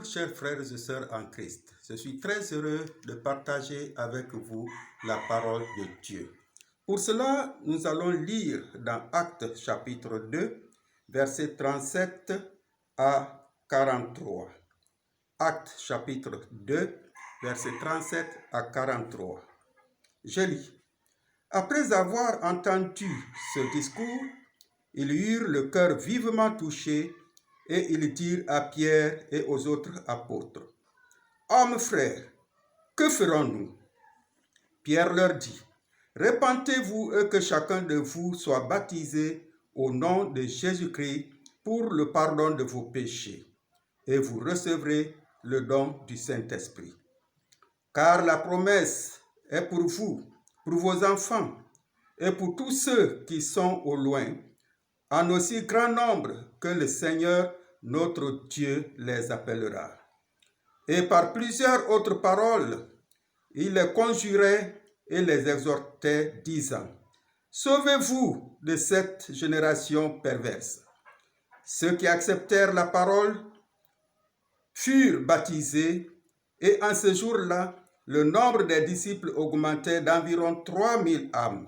Bonjour chers frères et sœurs en Christ. Je suis très heureux de partager avec vous la parole de Dieu. Pour cela, nous allons lire dans Actes chapitre 2, versets 37 à 43. Actes chapitre 2, versets 37 à 43. Je lis. Après avoir entendu ce discours, ils eurent le cœur vivement touché et ils dirent à Pierre et aux autres apôtres, « Hommes frères, que ferons-nous » Pierre leur dit, « Repentez-vous et que chacun de vous soit baptisé au nom de Jésus-Christ pour le pardon de vos péchés, et vous recevrez le don du Saint-Esprit. Car la promesse est pour vous, pour vos enfants, et pour tous ceux qui sont au loin, en aussi grand nombre que le Seigneur notre Dieu les appellera. » Et par plusieurs autres paroles, il les conjurait et les exhortait, disant, « Sauvez-vous de cette génération perverse. » Ceux qui acceptèrent la parole furent baptisés, et en ce jour-là, le nombre des disciples augmentait d'environ 3000 âmes.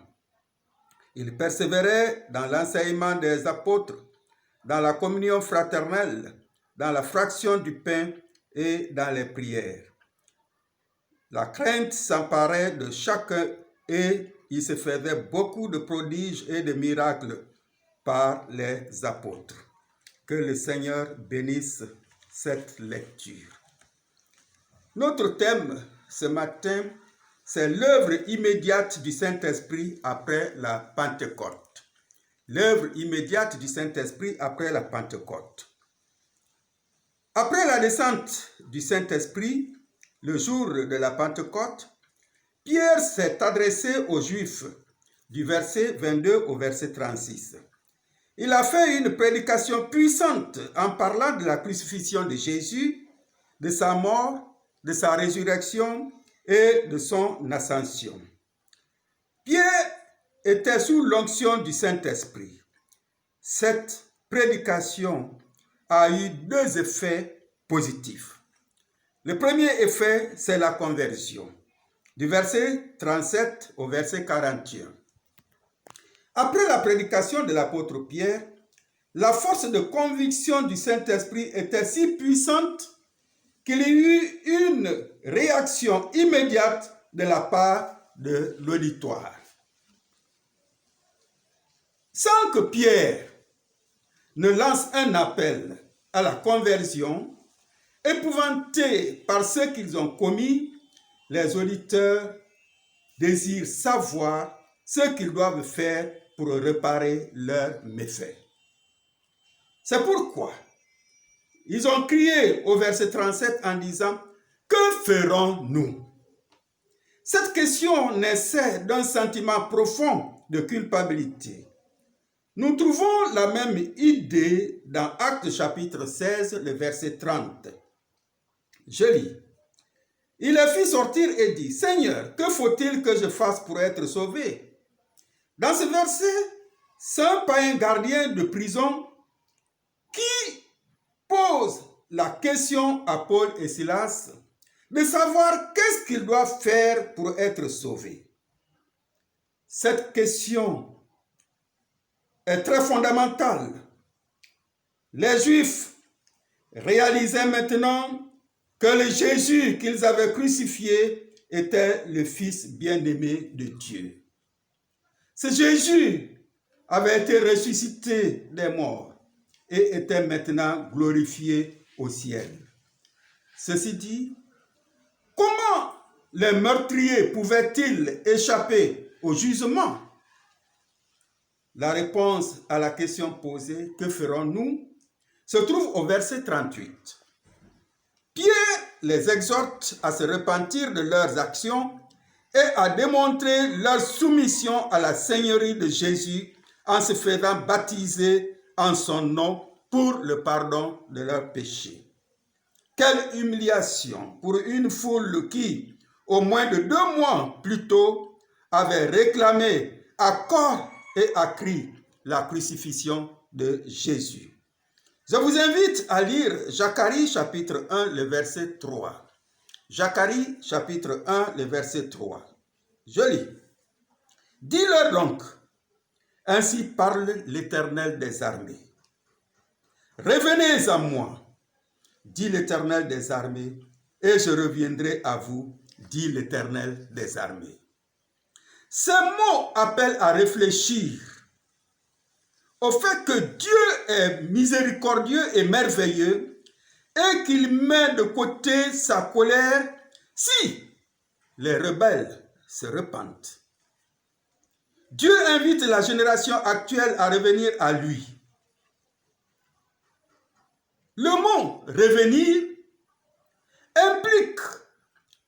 Ils persévéraient dans l'enseignement des apôtres, dans la communion fraternelle, dans la fraction du pain et dans les prières. La crainte s'emparait de chacun et il se faisait beaucoup de prodiges et de miracles par les apôtres. Que le Seigneur bénisse cette lecture. Notre thème ce matin, c'est l'œuvre immédiate du Saint-Esprit après la Pentecôte. L'œuvre immédiate du Saint-Esprit après la Pentecôte. Après la descente du Saint-Esprit, le jour de la Pentecôte, Pierre s'est adressé aux Juifs du verset 22 au verset 36. Il a fait une prédication puissante en parlant de la crucifixion de Jésus, de sa mort, de sa résurrection et de son ascension. Pierre était sous l'onction du Saint-Esprit. Cette prédication a eu deux effets positifs. Le premier effet, c'est la conversion, du verset 37 au verset 41. Après la prédication de l'apôtre Pierre, la force de conviction du Saint-Esprit était si puissante qu'il y eut une réaction immédiate de la part de l'auditoire. Sans que Pierre ne lance un appel à la conversion, épouvantés par ce qu'ils ont commis, les auditeurs désirent savoir ce qu'ils doivent faire pour réparer leurs méfaits. C'est pourquoi ils ont crié au verset 37 en disant, « Que ferons-nous » Cette question naissait d'un sentiment profond de culpabilité. Nous trouvons la même idée dans Actes chapitre 16, le verset 30. Je lis. « Il les fit sortir et dit, « Seigneur, que faut-il que je fasse pour être sauvé » Dans ce verset, c'est un païen gardien de prison qui pose la question à Paul et Silas de savoir qu'est-ce qu'ils doivent faire pour être sauvés. Cette question est très fondamentale. Les Juifs réalisaient maintenant que le Jésus qu'ils avaient crucifié était le Fils bien-aimé de Dieu. Ce Jésus avait été ressuscité des morts et était maintenant glorifié au ciel. Ceci dit, comment les meurtriers pouvaient-ils échapper au jugement? La réponse à la question posée, que ferons-nous, se trouve au verset 38. Pierre les exhorte à se repentir de leurs actions et à démontrer leur soumission à la Seigneurie de Jésus en se faisant baptiser en son nom pour le pardon de leurs péchés. Quelle humiliation pour une foule qui, au moins de 2 mois plus tôt, avait réclamé à corps et à cri la crucifixion de Jésus. Je vous invite à lire Zacharie chapitre 1, le verset 3. Zacharie chapitre 1, le verset 3. Je lis. Dis-leur donc, ainsi parle l'Éternel des armées. Revenez à moi, dit l'Éternel des armées, et je reviendrai à vous, dit l'Éternel des armées. Ces mots appellent à réfléchir au fait que Dieu est miséricordieux et merveilleux et qu'il met de côté sa colère si les rebelles se repentent. Dieu invite la génération actuelle à revenir à lui. Le mot « revenir » implique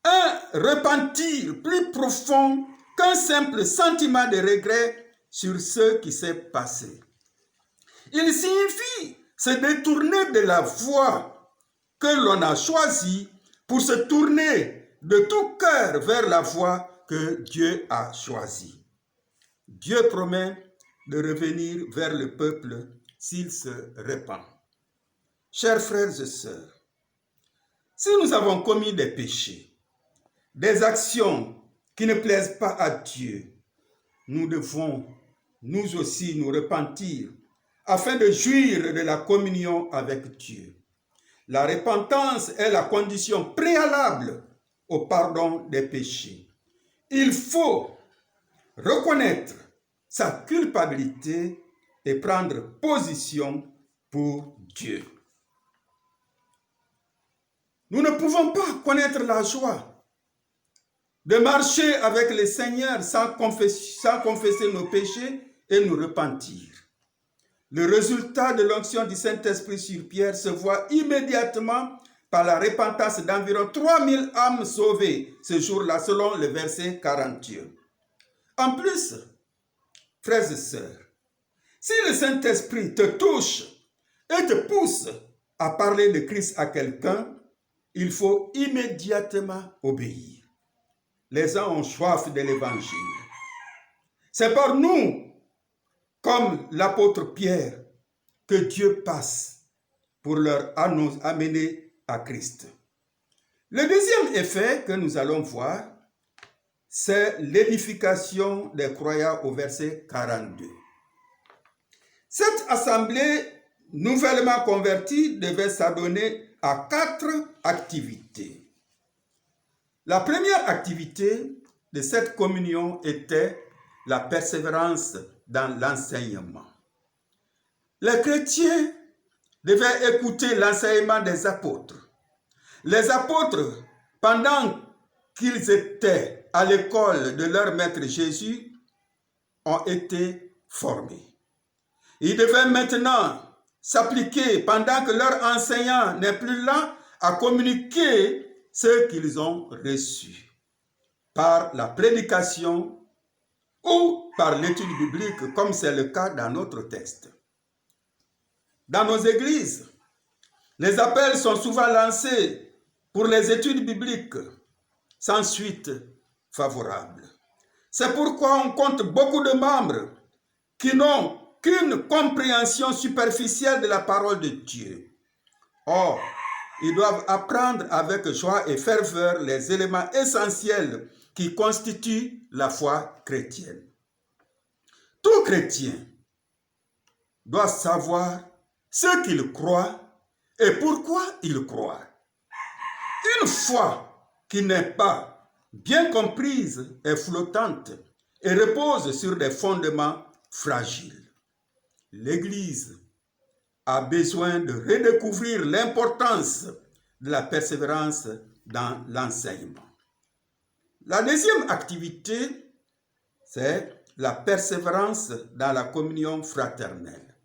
un repentir plus profond qu'un simple sentiment de regret sur ce qui s'est passé. Il signifie se détourner de la voie que l'on a choisie pour se tourner de tout cœur vers la voie que Dieu a choisie. Dieu promet de revenir vers le peuple s'il se repent. Chers frères et sœurs, si nous avons commis des péchés, des actions qui ne plaisent pas à Dieu, nous devons nous aussi nous repentir afin de jouir de la communion avec Dieu. La repentance est la condition préalable au pardon des péchés. Il faut reconnaître sa culpabilité et prendre position pour Dieu. Nous ne pouvons pas connaître la joie de marcher avec le Seigneur sans confesser nos péchés et nous repentir. Le résultat de l'onction du Saint-Esprit sur Pierre se voit immédiatement par la repentance d'environ 3000 âmes sauvées ce jour-là, selon le verset 41. En plus, frères et sœurs, si le Saint-Esprit te touche et te pousse à parler de Christ à quelqu'un, il faut immédiatement obéir. Les gens ont soif de l'évangile. C'est par nous, comme l'apôtre Pierre, que Dieu passe pour leur amener à Christ. Le deuxième effet que nous allons voir, c'est l'édification des croyants au verset 42. Cette assemblée nouvellement convertie devait s'adonner à 4 activités. La première activité de cette communion était la persévérance dans l'enseignement. Les chrétiens devaient écouter l'enseignement des apôtres. Les apôtres, pendant qu'ils étaient à l'école de leur maître Jésus, ont été formés. Ils devaient maintenant s'appliquer pendant que leur enseignant n'est plus là à communiquer ce qu'ils ont reçu par la prédication ou par l'étude biblique, comme c'est le cas dans notre texte. Dans nos églises, les appels sont souvent lancés pour les études bibliques sans suite favorable. C'est pourquoi on compte beaucoup de membres qui n'ont qu'une compréhension superficielle de la parole de Dieu. Or, ils doivent apprendre avec joie et ferveur les éléments essentiels qui constituent la foi chrétienne. Tout chrétien doit savoir ce qu'il croit et pourquoi il croit. Une foi qui n'est pas bien comprise est flottante et repose sur des fondements fragiles. L'Église a besoin de redécouvrir l'importance de la persévérance dans l'enseignement. La deuxième activité, c'est la persévérance dans la communion fraternelle.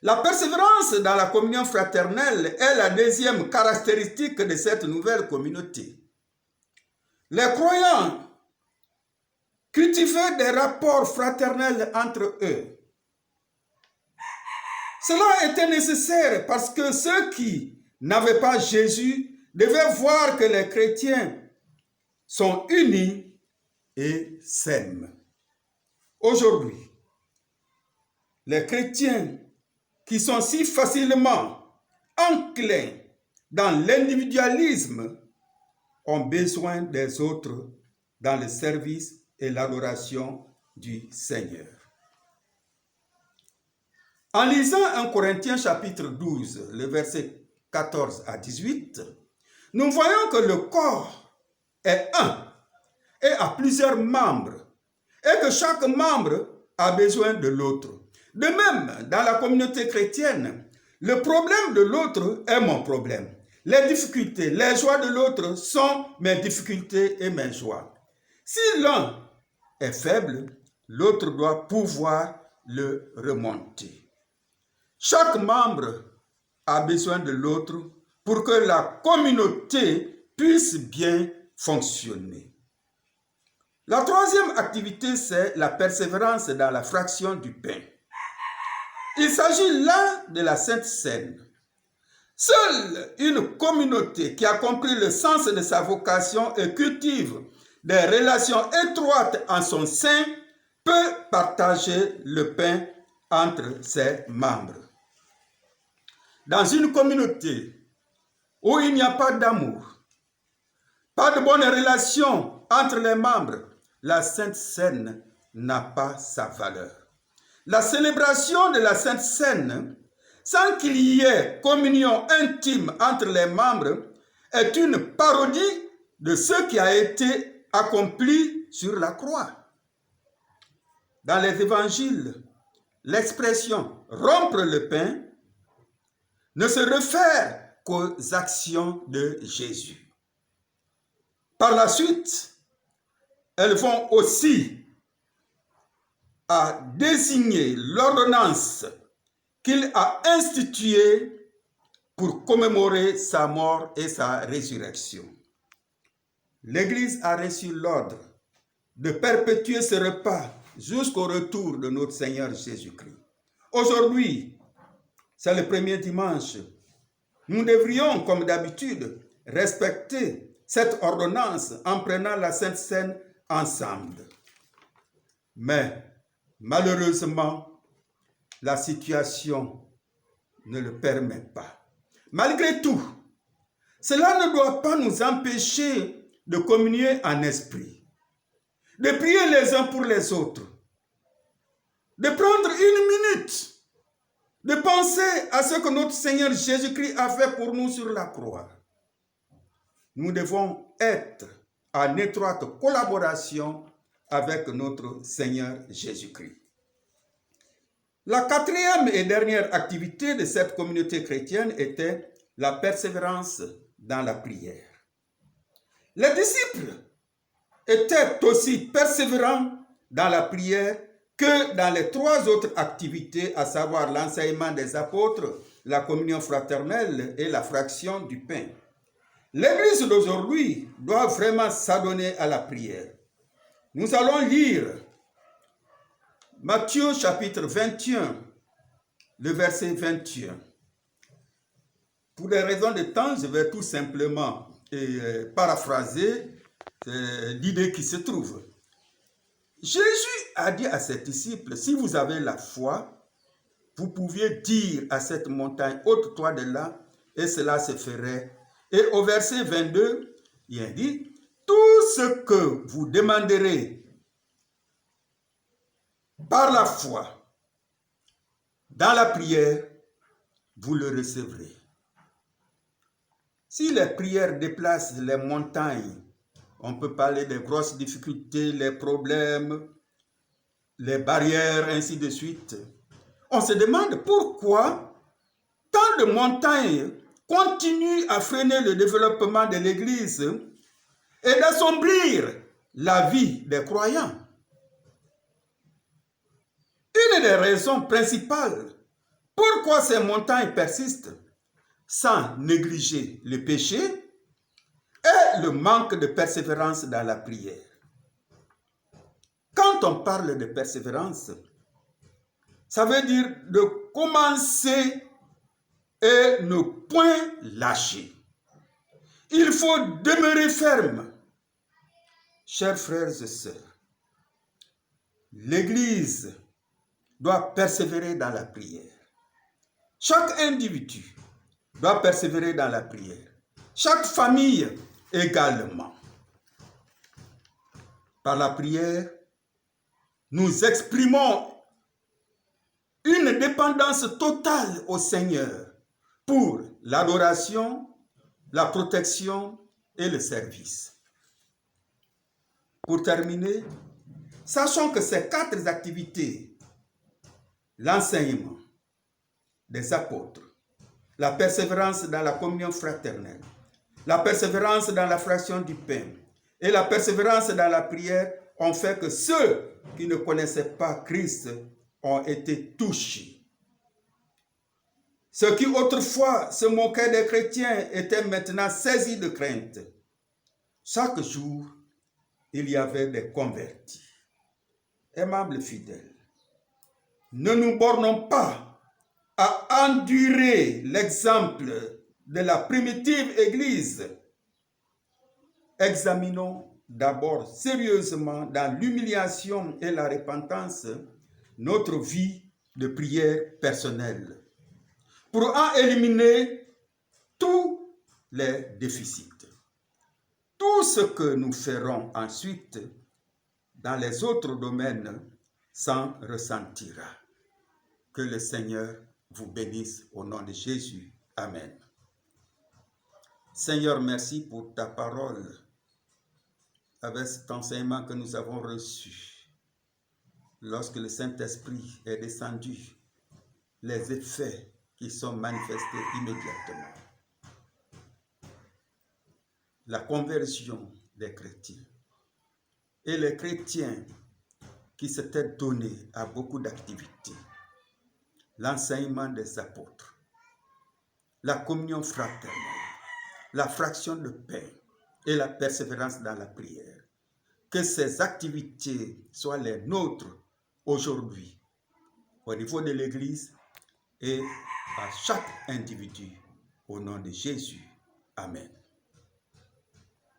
La persévérance dans la communion fraternelle est la deuxième caractéristique de cette nouvelle communauté. Les croyants cultivaient des rapports fraternels entre eux. Cela était nécessaire parce que ceux qui n'avaient pas Jésus devaient voir que les chrétiens sont unis et s'aiment. Aujourd'hui, les chrétiens qui sont si facilement enclins dans l'individualisme ont besoin des autres dans le service et l'adoration du Seigneur. En lisant 1 Corinthiens chapitre 12, le verset 14 à 18, nous voyons que le corps est un et a plusieurs membres et que chaque membre a besoin de l'autre. De même, dans la communauté chrétienne, le problème de l'autre est mon problème. Les difficultés, les joies de l'autre sont mes difficultés et mes joies. Si l'un est faible, l'autre doit pouvoir le remonter. Chaque membre a besoin de l'autre pour que la communauté puisse bien fonctionner. La troisième activité, c'est la persévérance dans la fraction du pain. Il s'agit là de la Sainte Seine. Seule une communauté qui a compris le sens de sa vocation et cultive des relations étroites en son sein peut partager le pain entre ses membres. Dans une communauté où il n'y a pas d'amour, pas de bonne relation entre les membres, la Sainte Seine n'a pas sa valeur. La célébration de la Sainte Seine, sans qu'il y ait communion intime entre les membres, est une parodie de ce qui a été accompli sur la croix. Dans les évangiles, l'expression « rompre le pain » ne se réfère qu'aux actions de Jésus. Par la suite, elles vont aussi à désigner l'ordonnance qu'il a instituée pour commémorer sa mort et sa résurrection. L'Église a reçu l'ordre de perpétuer ce repas jusqu'au retour de notre Seigneur Jésus-Christ. Aujourd'hui, c'est le premier dimanche. Nous devrions, comme d'habitude, respecter cette ordonnance en prenant la Sainte Seine ensemble. Mais malheureusement, la situation ne le permet pas. Malgré tout, cela ne doit pas nous empêcher de communier en esprit, de prier les uns pour les autres, de prendre une minute, de penser à ce que notre Seigneur Jésus-Christ a fait pour nous sur la croix. Nous devons être en étroite collaboration avec notre Seigneur Jésus-Christ. La quatrième et dernière activité de cette communauté chrétienne était la persévérance dans la prière. Les disciples étaient aussi persévérants dans la prière que dans les trois autres activités, à savoir l'enseignement des apôtres, la communion fraternelle et la fraction du pain. L'Église d'aujourd'hui doit vraiment s'adonner à la prière. Nous allons lire Matthieu chapitre 21, le verset 21. Pour des raisons de temps, je vais tout simplement paraphraser l'idée qui se trouve. Jésus a dit à ses disciples, si vous avez la foi, vous pouviez dire à cette montagne, ôte-toi de là, et cela se ferait. Et au verset 22, il a dit, tout ce que vous demanderez par la foi, dans la prière, vous le recevrez. Si les prières déplacent les montagnes, on peut parler des grosses difficultés, les problèmes, les barrières, ainsi de suite. On se demande pourquoi tant de montagnes continuent à freiner le développement de l'Église et d'assombrir la vie des croyants. Une des raisons principales pourquoi ces montagnes persistent sans négliger le péché est le manque de persévérance dans la prière. Quand on parle de persévérance, ça veut dire de commencer et ne point lâcher. Il faut demeurer ferme. Chers frères et sœurs, l'Église doit persévérer dans la prière. Chaque individu doit persévérer dans la prière. Chaque famille également. Par la prière, nous exprimons une dépendance totale au Seigneur pour l'adoration, la protection et le service. Pour terminer, sachons que ces 4 activités, l'enseignement des apôtres, la persévérance dans la communion fraternelle, la persévérance dans la fraction du pain et la persévérance dans la prière ont fait que ceux qui ne connaissaient pas Christ ont été touchés. Ceux qui autrefois se moquaient des chrétiens étaient maintenant saisis de crainte. Chaque jour, il y avait des convertis. Aimables fidèles, ne nous bornons pas à endurer l'exemple de la primitive Église. Examinons d'abord sérieusement dans l'humiliation et la repentance notre vie de prière personnelle pour en éliminer tous les déficits. Tout ce que nous ferons ensuite dans les autres domaines s'en ressentira. Que le Seigneur vous bénisse au nom de Jésus. Amen. Seigneur, merci pour ta parole. Avec cet enseignement que nous avons reçu, lorsque le Saint-Esprit est descendu, les effets qui sont manifestés immédiatement. La conversion des chrétiens et les chrétiens qui s'étaient donnés à beaucoup d'activités, l'enseignement des apôtres, la communion fraternelle, la fraction de pain et la persévérance dans la prière. Que ces activités soient les nôtres aujourd'hui, au niveau de l'Église et à chaque individu, au nom de Jésus. Amen.